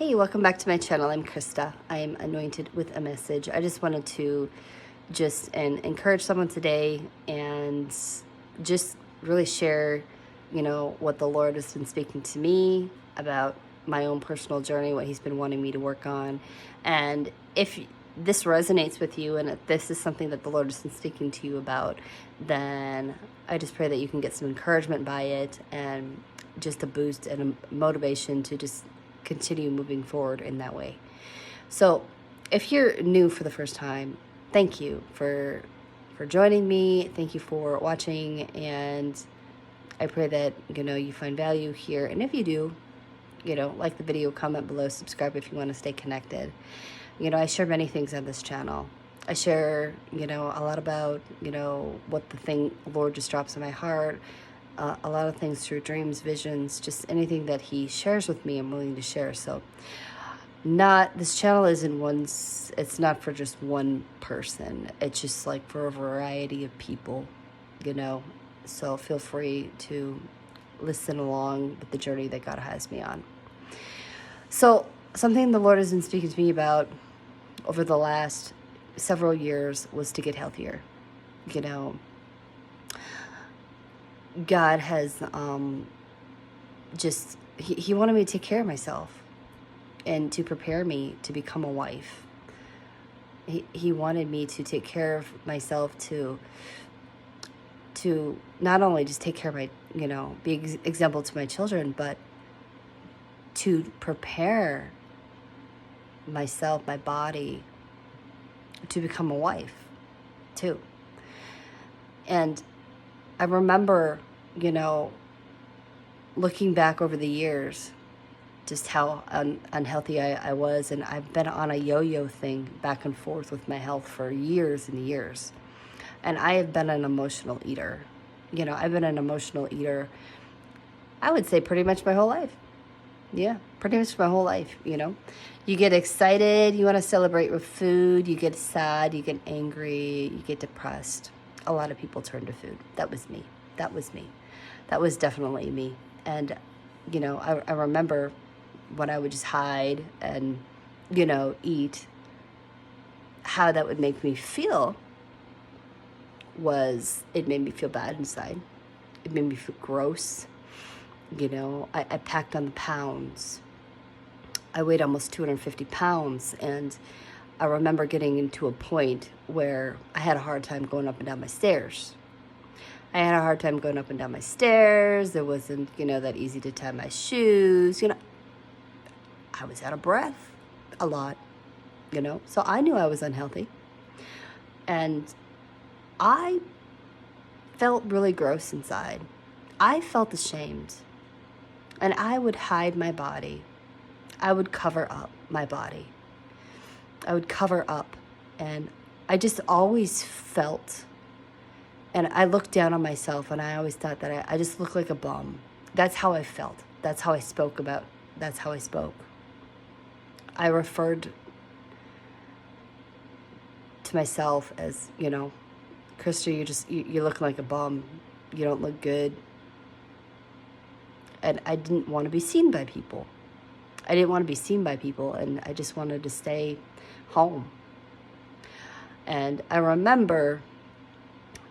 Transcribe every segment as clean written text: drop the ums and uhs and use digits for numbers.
Hey, welcome back to my channel. I'm Krista. I'm anointed with a message. I just wanted to encourage someone today and just really share, what the Lord has been speaking to me about my own personal journey, what He's been wanting me to work on. And if this resonates with you and if this is something that the Lord has been speaking to you about, then I just pray that you can get some encouragement by it and just a boost and a motivation to just continue moving forward in that way. So if you're new for the first time, thank you for joining me. Thank you for watching, and I pray that you find value here. And if you do, like the video, comment below, subscribe if you want to stay connected. I share many things on this channel. I share a lot about what the Lord just drops in my heart. A lot of things through dreams, visions, just anything that He shares with me, I'm willing to share. So this channel it's not for just one person. It's just like for a variety of people, so feel free to listen along with the journey that God has me on. So something the Lord has been speaking to me about over the last several years was to get healthier. God has he wanted me to take care of myself and to prepare me to become a wife. He wanted me to take care of myself to not only just take care of my, be example to my children, but to prepare myself, my body, to become a wife too. And I remember, looking back over the years, just how unhealthy I was. And I've been on a yo-yo thing back and forth with my health for years and years. And I have been an emotional eater. I've been an emotional eater, I would say pretty much my whole life. Yeah, pretty much my whole life, You get excited, you want to celebrate with food, you get sad, you get angry, you get depressed. A lot of people turn to food. That was me. That was definitely me. And, I remember when I would just hide and, eat, how that would make me feel was it made me feel bad inside. It made me feel gross. I packed on the pounds. I weighed almost 250 pounds, and I remember getting into a point where I had a hard time going up and down my stairs. It wasn't, that easy to tie my shoes. I was out of breath a lot, So I knew I was unhealthy. And I felt really gross inside. I felt ashamed. And I would hide my body. I would cover up my body. I would cover up, and I just always felt, and I looked down on myself, and I always thought that I just looked like a bum. That's how I felt. That's how I spoke. I referred to myself as, Krista, you're looking like a bum. You don't look good. And I didn't want to be seen by people. And I just wanted to stay home. And I remember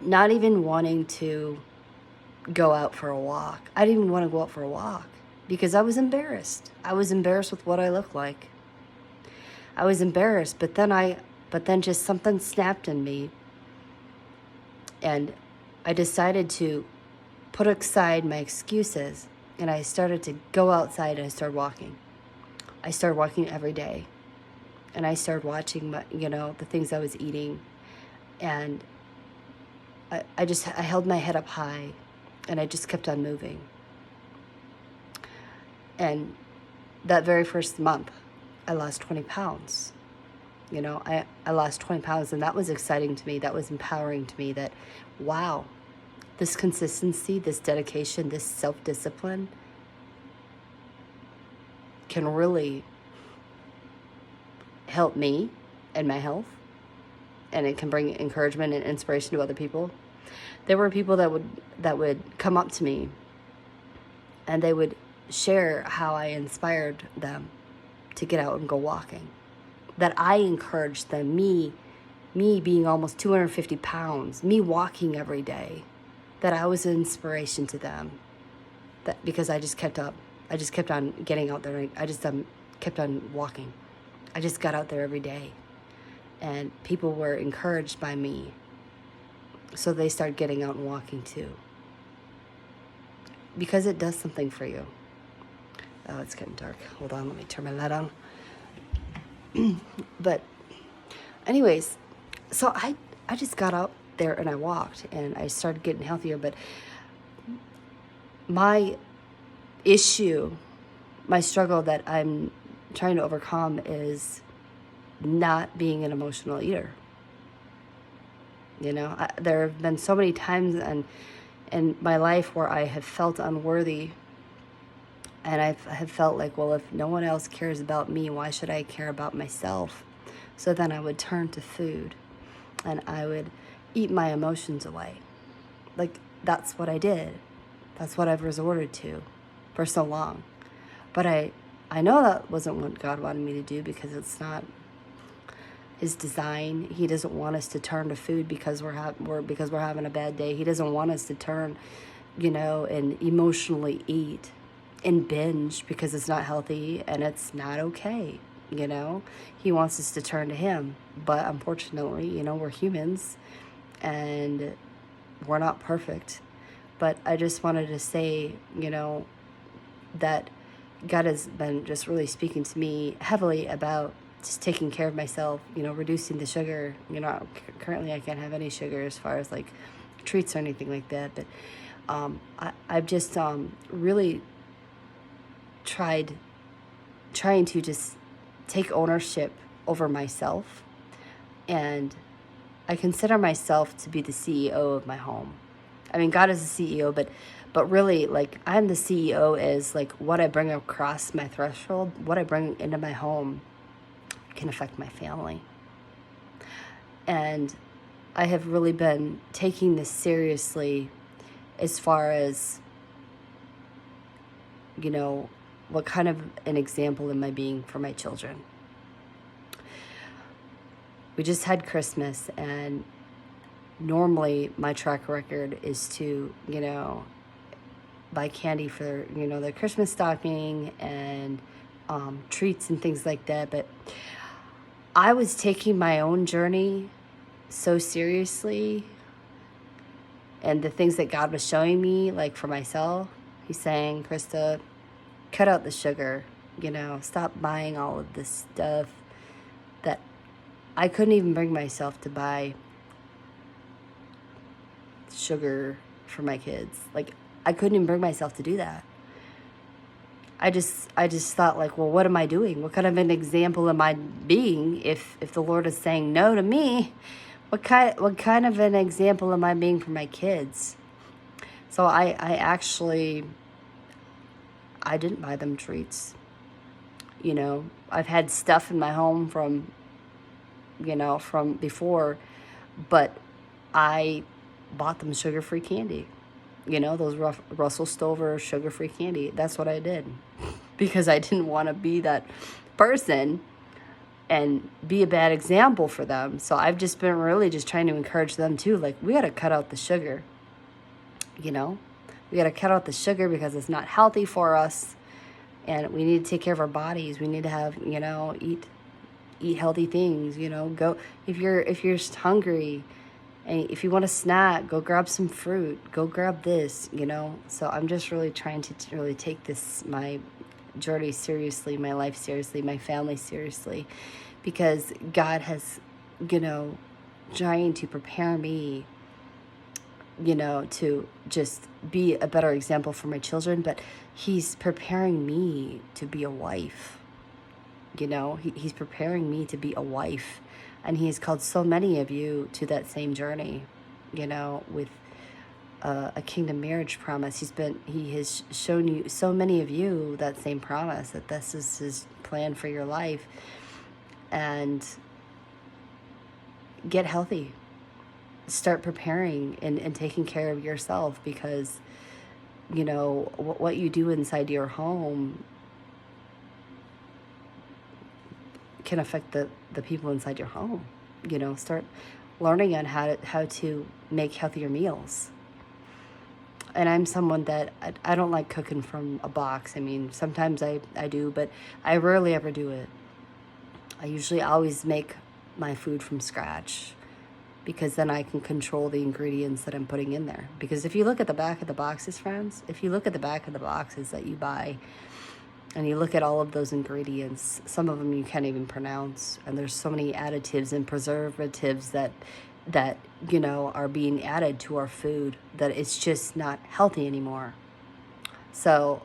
not even wanting to go out for a walk. I didn't even want to go out for a walk because I was embarrassed. I was embarrassed with what I looked like. I was embarrassed, but then just something snapped in me, and I decided to put aside my excuses, and I started to go outside, and I started walking. I started walking every day, and I started watching the things I was eating, and I held my head up high, and I just kept on moving. And that very first month, I lost 20 pounds. I lost 20 pounds, and that was exciting to me. That was empowering to me that, wow, this consistency, this dedication, this self-discipline can really help me and my health, and it can bring encouragement and inspiration to other people. There were people that would come up to me, and they would share how I inspired them to get out and go walking. That I encouraged them, me being almost 250 pounds, me walking every day, that I was an inspiration to them. That because I just kept on getting out there. I just kept on walking. I just got out there every day. And people were encouraged by me. So they started getting out and walking too. Because it does something for you. Oh, it's getting dark. Hold on, let me turn my light on. But anyways, so I just got out there and I walked and I started getting healthier. But my issue, my struggle that I'm trying to overcome is not being an emotional eater. You know, there have been so many times in my life where I have felt unworthy, and I have felt like, well, if no one else cares about me, why should I care about myself? So then I would turn to food and I would eat my emotions away. Like, that's what I did. That's what I've resorted to for so long. But I know that wasn't what God wanted me to do, because it's not His design. He doesn't want us to turn to food because we're having a bad day. He doesn't want us to turn, and emotionally eat and binge, because it's not healthy and it's not okay. He wants us to turn to Him. But unfortunately, we're humans and we're not perfect. But I just wanted to say, that God has been just really speaking to me heavily about just taking care of myself, reducing the sugar. Currently I can't have any sugar as far as like treats or anything like that. But I've just really trying to just take ownership over myself. And I consider myself to be the CEO of my home. I mean, God is the CEO, but really, like, I'm the CEO is like what I bring across my threshold, what I bring into my home can affect my family. And I have really been taking this seriously as far as, what kind of an example am I being for my children? We just had Christmas, and normally my track record is to, buy candy for, the Christmas stocking and treats and things like that. But I was taking my own journey so seriously, and the things that God was showing me, like for myself, He's saying, Krista, cut out the sugar, stop buying all of this stuff that I couldn't even bring myself to buy sugar for my kids. Like, I couldn't even bring myself to do that. I just thought, like, well, what am I doing? What kind of an example am I being if the Lord is saying no to me? What kind of an example am I being for my kids? So I didn't buy them treats. I've had stuff in my home from before, but I bought them sugar-free candy. Those Russell Stover sugar-free candy. That's what I did, because I didn't want to be that person and be a bad example for them. So I've just been really just trying to encourage them too. Like, we got to cut out the sugar. We got to cut out the sugar because it's not healthy for us, and we need to take care of our bodies. We need to have, eat healthy things. Go if you're hungry. And if you want a snack, go grab some fruit. Go grab this, So I'm just really trying to really take my journey seriously, my life seriously, my family seriously. Because God has, trying to prepare me, to just be a better example for my children. But He's preparing me to be a wife. He's preparing me to be a wife. And He has called so many of you to that same journey, with a kingdom marriage promise. He has shown you, so many of you, that same promise, that this is His plan for your life. And get healthy. Start preparing and taking care of yourself, because, what you do inside your home can affect the people inside your home. Start learning on how to make healthier meals. And I'm someone that I don't like cooking from a box. I mean, sometimes I do, but I rarely ever do it. I usually always make my food from scratch, because then I can control the ingredients that I'm putting in there. Because if you look at the back of the boxes, friends, if you look at the back of the boxes that you buy and you look at all of those ingredients, some of them you can't even pronounce. And there's so many additives and preservatives that are being added to our food that it's just not healthy anymore. So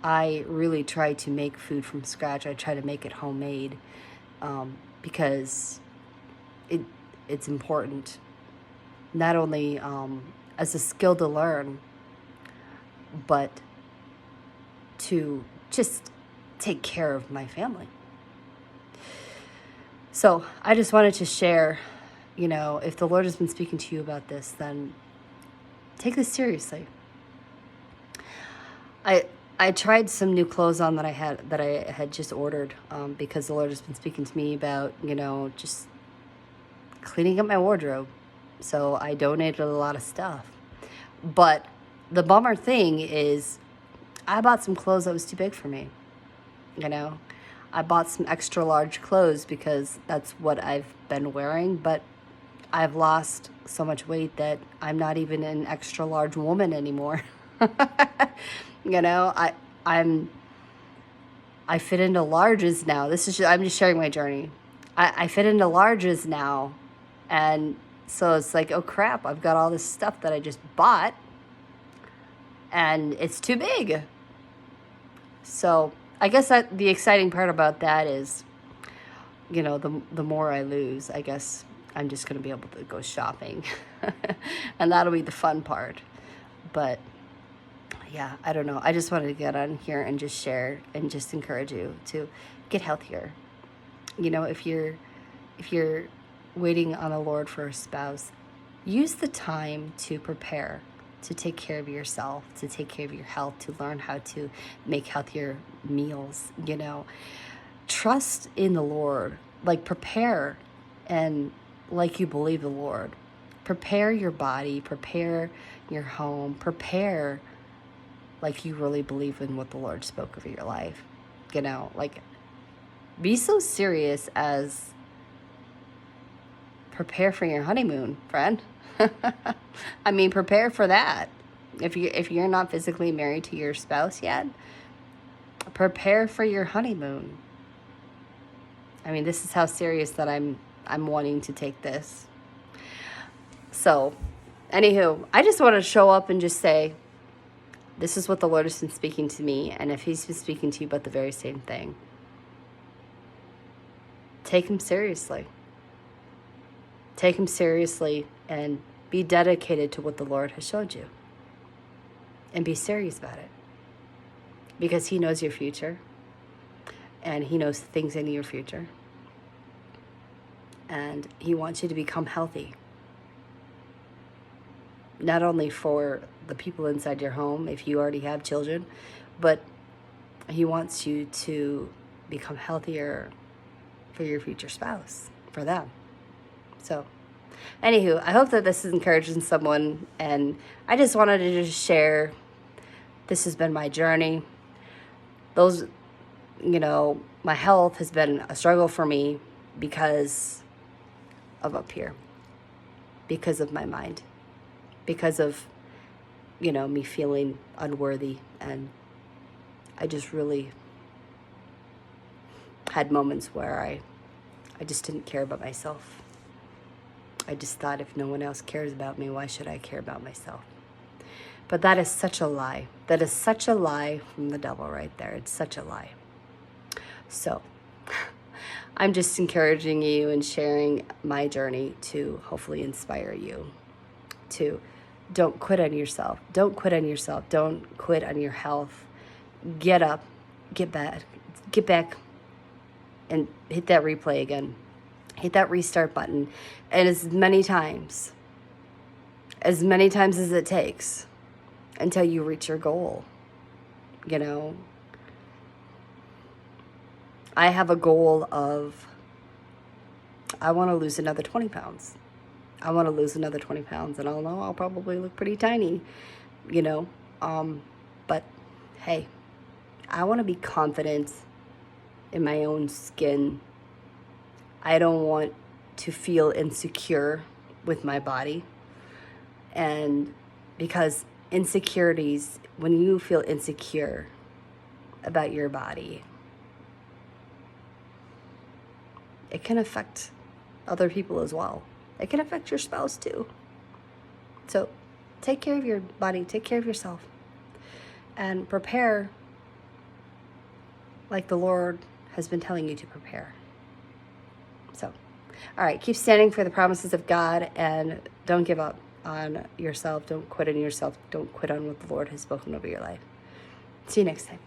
I really try to make food from scratch. I try to make it homemade, because it's important, not only as a skill to learn, but to just take care of my family. So I just wanted to share, if the Lord has been speaking to you about this, then take this seriously. I tried some new clothes on that I had just ordered, because the Lord has been speaking to me about, just cleaning up my wardrobe. So I donated a lot of stuff. But the bummer thing is, I bought some clothes that was too big for me. I bought some extra large clothes because that's what I've been wearing, but I've lost so much weight that I'm not even an extra large woman anymore. I fit into larges now. I'm just sharing my journey. I fit into larges now. And so it's like, oh crap, I've got all this stuff that I just bought and it's too big. So I guess that the exciting part about that is, the more I lose, I guess I'm just going to be able to go shopping. And that'll be the fun part. But yeah, I don't know. I just wanted to get on here and just share and just encourage you to get healthier. If you're waiting on the Lord for a spouse, use the time to prepare, to take care of yourself, to take care of your health, to learn how to make healthier meals. Trust in the Lord. Prepare, and like you believe the Lord. Prepare your body, prepare your home, prepare like you really believe in what the Lord spoke over your life. Be so serious as prepare for your honeymoon, friend. I mean, prepare for that. If you're not physically married to your spouse yet, prepare for your honeymoon. I mean, this is how serious that I'm wanting to take this. So, anywho, I just want to show up and just say, this is what the Lord has been speaking to me, and if He's been speaking to you about the very same thing, take Him seriously. Take Him seriously and be dedicated to what the Lord has showed you. And be serious about it. Because He knows your future. And He knows things in your future. And He wants you to become healthy. Not only for the people inside your home, if you already have children, but He wants you to become healthier for your future spouse, for them. So, anywho, I hope that this is encouraging someone, and I just wanted to just share. This has been my journey. My health has been a struggle for me because of up here, because of my mind, because of, me feeling unworthy, and I just really had moments where I just didn't care about myself. I just thought, if no one else cares about me, why should I care about myself? But that is such a lie. That is such a lie from the devil right there. It's such a lie. So I'm just encouraging you and sharing my journey to hopefully inspire you to don't quit on yourself. Don't quit on yourself. Don't quit on your health. Get up, get back, and hit that replay again. Hit that restart button, and as many times as it takes until you reach your goal. I have a goal of I want to lose another 20 pounds. I want to lose another 20 pounds, and I'll know I'll probably look pretty tiny, you know. But hey, I want to be confident in my own skin. I don't want to feel insecure with my body. And because insecurities, when you feel insecure about your body, it can affect other people as well. It can affect your spouse too. So take care of your body, take care of yourself, and prepare like the Lord has been telling you to prepare. So, all right, keep standing for the promises of God, and don't give up on yourself. Don't quit on yourself. Don't quit on what the Lord has spoken over your life. See you next time.